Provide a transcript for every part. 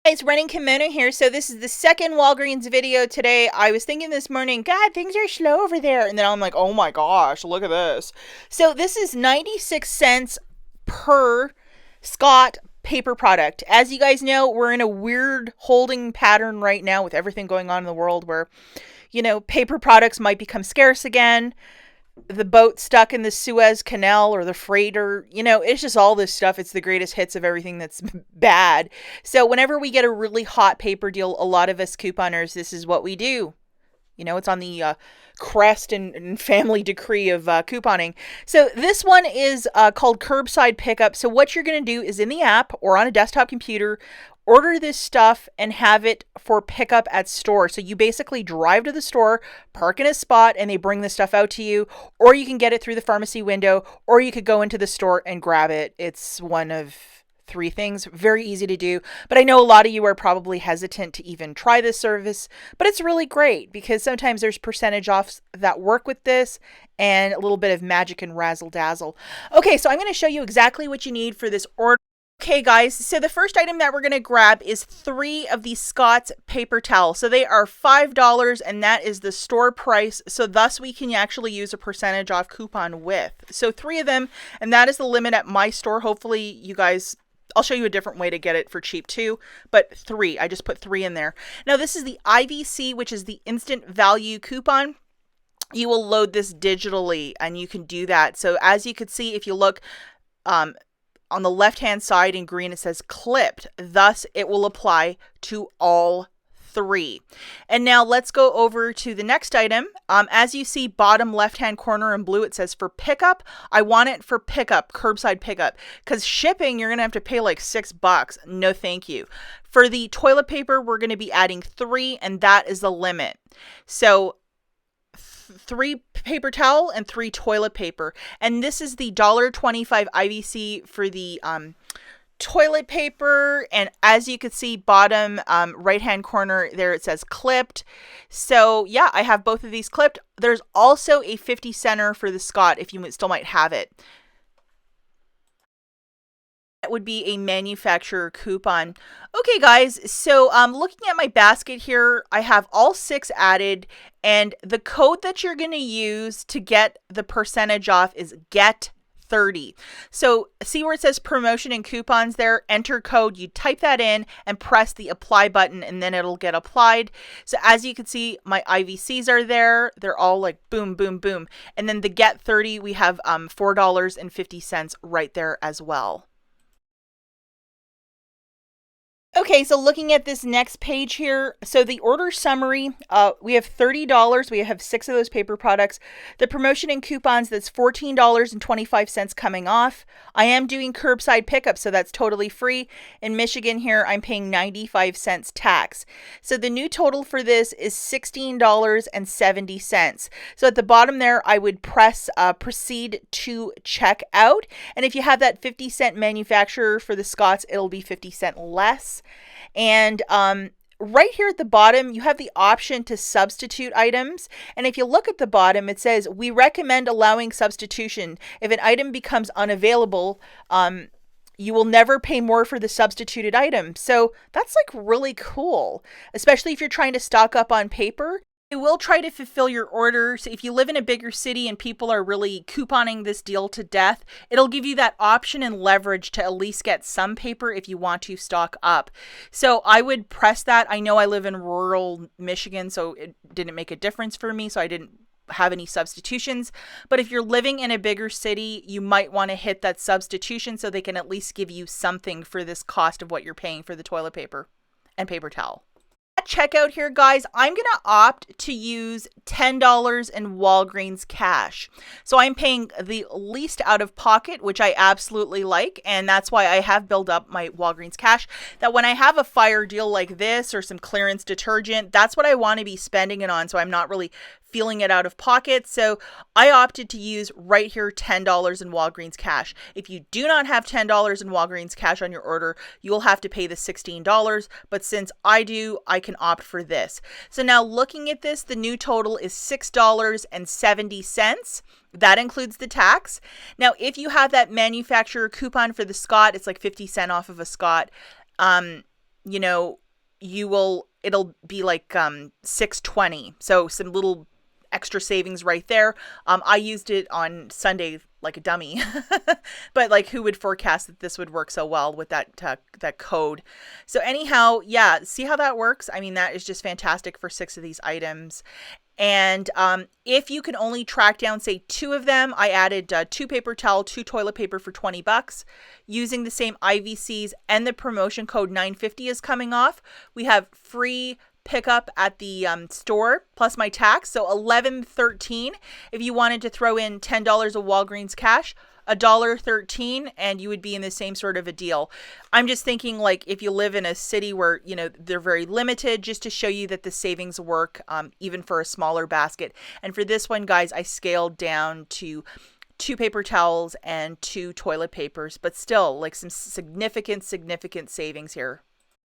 It's running Kimono here. So this is the second Walgreens video today. I was thinking this morning, God, things are slow over there. And then I'm like, oh my gosh, look at this. So this is 96 cents per Scott paper product. As you guys know, we're in a weird holding pattern right now with everything going on in the world where, paper products might become scarce again. The boat stuck in the Suez Canal or the freighter, it's just all this stuff. It's the greatest hits of everything that's bad. So whenever we get a really hot paper deal, a lot of us couponers, this is what we do. It's on the crest and family decree of couponing. So this one is called Curbside Pickup. So what you're going to do is in the app or on a desktop computer, order this stuff and have it for pickup at store. So you basically drive to the store, park in a spot, and they bring the stuff out to you. Or you can get it through the pharmacy window, or you could go into the store and grab it. It's one of three things. Very easy to do. But I know a lot of you are probably hesitant to even try this service, but it's really great because sometimes there's percentage offs that work with this and a little bit of magic and razzle dazzle. Okay, so I'm going to show you exactly what you need for this order. Okay guys, so the first item that we're going to grab is 3 of these Scott's paper towels. So they are $5 and that is the store price. So thus we can actually use a percentage off coupon with. So 3 of them, and that is the limit at my store. Hopefully you guys, I'll show you a different way to get it for cheap too, but 3, I just put 3 in there. Now this is the IVC, which is the instant value coupon. You will load this digitally and you can do that. So as you can see, if you look, on the left-hand side in green, it says clipped. Thus, it will apply to all 3. And now let's go over to the next item. As you see, bottom left-hand corner in blue, it says for pickup. I want it for pickup, curbside pickup, because shipping, you're going to have to pay like $6. No, thank you. For the toilet paper, we're going to be adding 3, and that is the limit. So 3 paper towel and 3 toilet paper. And this is the $1.25 IVC for the toilet paper. And as you can see, bottom right hand corner there, it says clipped. So yeah, I have both of these clipped. There's also a 50 center for the Scott if you still might have it. That would be a manufacturer coupon. Okay guys, so looking at my basket here, I have all 6 added, and the code that you're going to use to get the percentage off is GET30. So see where it says promotion and coupons there, enter code, you type that in and press the apply button and then it'll get applied. So as you can see, my IVCs are there. They're all like boom, boom, boom. And then the GET30, we have $4.50 right there as well. Okay, so looking at this next page here, so the order summary, we have $30. We have 6 of those paper products. The promotion and coupons, that's $14.25 coming off. I am doing curbside pickup, so that's totally free. In Michigan here, I'm paying 95 cents tax. So the new total for this is $16.70. So at the bottom there, I would press proceed to check out. And if you have that 50-cent manufacturer for the Scotts, it'll be 50 cents less. And right here at the bottom, you have the option to substitute items. And if you look at the bottom, it says, we recommend allowing substitution. If an item becomes unavailable, you will never pay more for the substituted item. So that's like really cool, especially if you're trying to stock up on paper. It will try to fulfill your order. So if you live in a bigger city and people are really couponing this deal to death, it'll give you that option and leverage to at least get some paper if you want to stock up. So I would press that. I know I live in rural Michigan, so it didn't make a difference for me. So I didn't have any substitutions. But if you're living in a bigger city, you might want to hit that substitution so they can at least give you something for this cost of what you're paying for the toilet paper and paper towel. At checkout here, guys, I'm going to opt to use $10 in Walgreens cash. So I'm paying the least out of pocket, which I absolutely like. And that's why I have built up my Walgreens cash, that when I have a fire deal like this or some clearance detergent, that's what I want to be spending it on. So I'm not really feeling it out of pocket. So I opted to use right here $10 in Walgreens cash. If you do not have $10 in Walgreens cash on your order, you will have to pay the $16. But since I do, I can opt for this. So now looking at this, the new total is $6.70. That includes the tax. Now, if you have that manufacturer coupon for the Scott, it's like 50 cents off of a Scott. you know, it'll be like $6.20. So some little extra savings right there. I used it on Sunday like a dummy, but like who would forecast that this would work so well with that code? So anyhow, yeah, see how that works? I mean, that is just fantastic for 6 of these items. And if you can only track down, say, 2 of them, I added 2 paper towel, 2 toilet paper for $20 using the same IVCs, and the promotion code 950 is coming off. We have free pickup at the store plus my tax, so $11.13. If you wanted to throw in $10 of Walgreens cash, $1.13, and you would be in the same sort of a deal. I'm just thinking, like, if you live in a city where, you know, they're very limited, just to show you that the savings work even for a smaller basket. And for this one, guys, I scaled down to 2 paper towels and 2 toilet papers, but still, like, some significant savings here.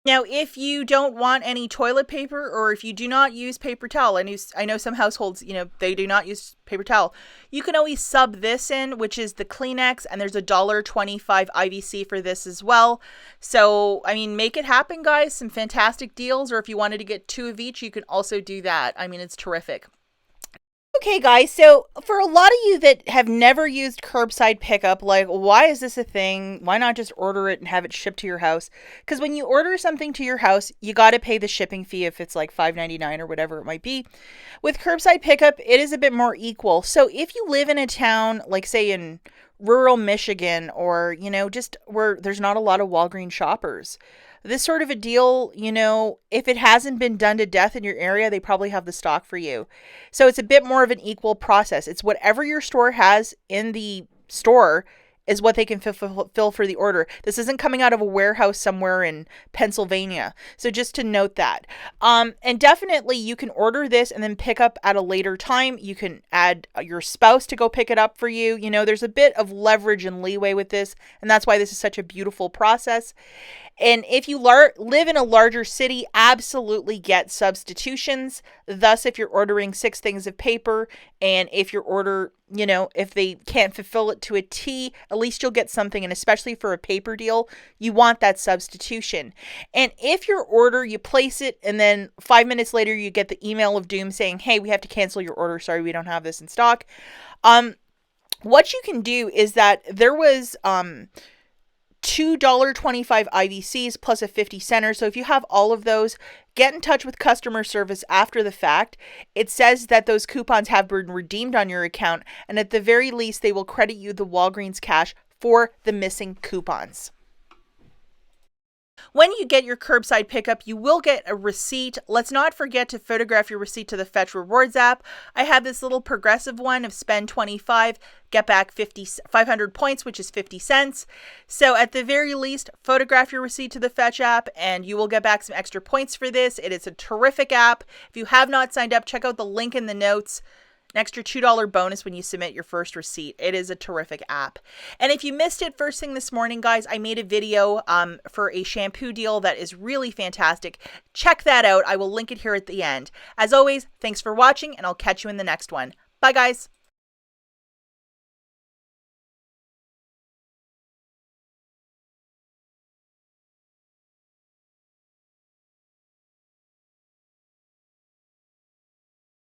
Now, if you don't want any toilet paper, or if you do not use paper towel, I know some households, you know, they do not use paper towel, you can always sub this in, which is the Kleenex, and there's a $1.25 IVC for this as well. So, I mean, make it happen, guys. Some fantastic deals, or if you wanted to get 2 of each, you can also do that. I mean, it's terrific. Okay, guys, so for a lot of you that have never used curbside pickup, like, why is this a thing? Why not just order it and have it shipped to your house? Because when you order something to your house, you got to pay the shipping fee if it's like $5.99 or whatever it might be. With curbside pickup, it is a bit more equal. So if you live in a town, like say in rural Michigan, or, you know, just where there's not a lot of Walgreens shoppers, this sort of a deal, you know, if it hasn't been done to death in your area, they probably have the stock for you. So it's a bit more of an equal process. It's whatever your store has in the store is what they can fulfill for the order. This isn't coming out of a warehouse somewhere in Pennsylvania. So just to note that. And definitely you can order this and then pick up at a later time. You can add your spouse to go pick it up for you. You know, there's a bit of leverage and leeway with this, and that's why this is such a beautiful process. And if you live in a larger city, absolutely get substitutions. Thus, if you're ordering 6 things of paper, and if your order, you know, if they can't fulfill it to a T, at least you'll get something. And especially for a paper deal, you want that substitution. And if your order, you place it, and then 5 minutes later, you get the email of doom saying, hey, we have to cancel your order. Sorry, we don't have this in stock. What you can do is that there was $2.25 IVCs plus a 50 center. So if you have all of those, get in touch with customer service after the fact. It says that those coupons have been redeemed on your account, and at the very least, they will credit you the Walgreens cash for the missing coupons. When you get your curbside pickup, you will get a receipt. Let's not forget to photograph your receipt to the Fetch Rewards app. I have this little progressive one of spend 25, get back 500 points, which is 50 cents. So at the very least, photograph your receipt to the Fetch app and you will get back some extra points for this. It is a terrific app. If you have not signed up, check out the link in the notes. An extra $2 bonus when you submit your first receipt. It is a terrific app. And if you missed it first thing this morning, guys, I made a video for a shampoo deal that is really fantastic. Check that out. I will link it here at the end. As always, thanks for watching, and I'll catch you in the next one. Bye, guys.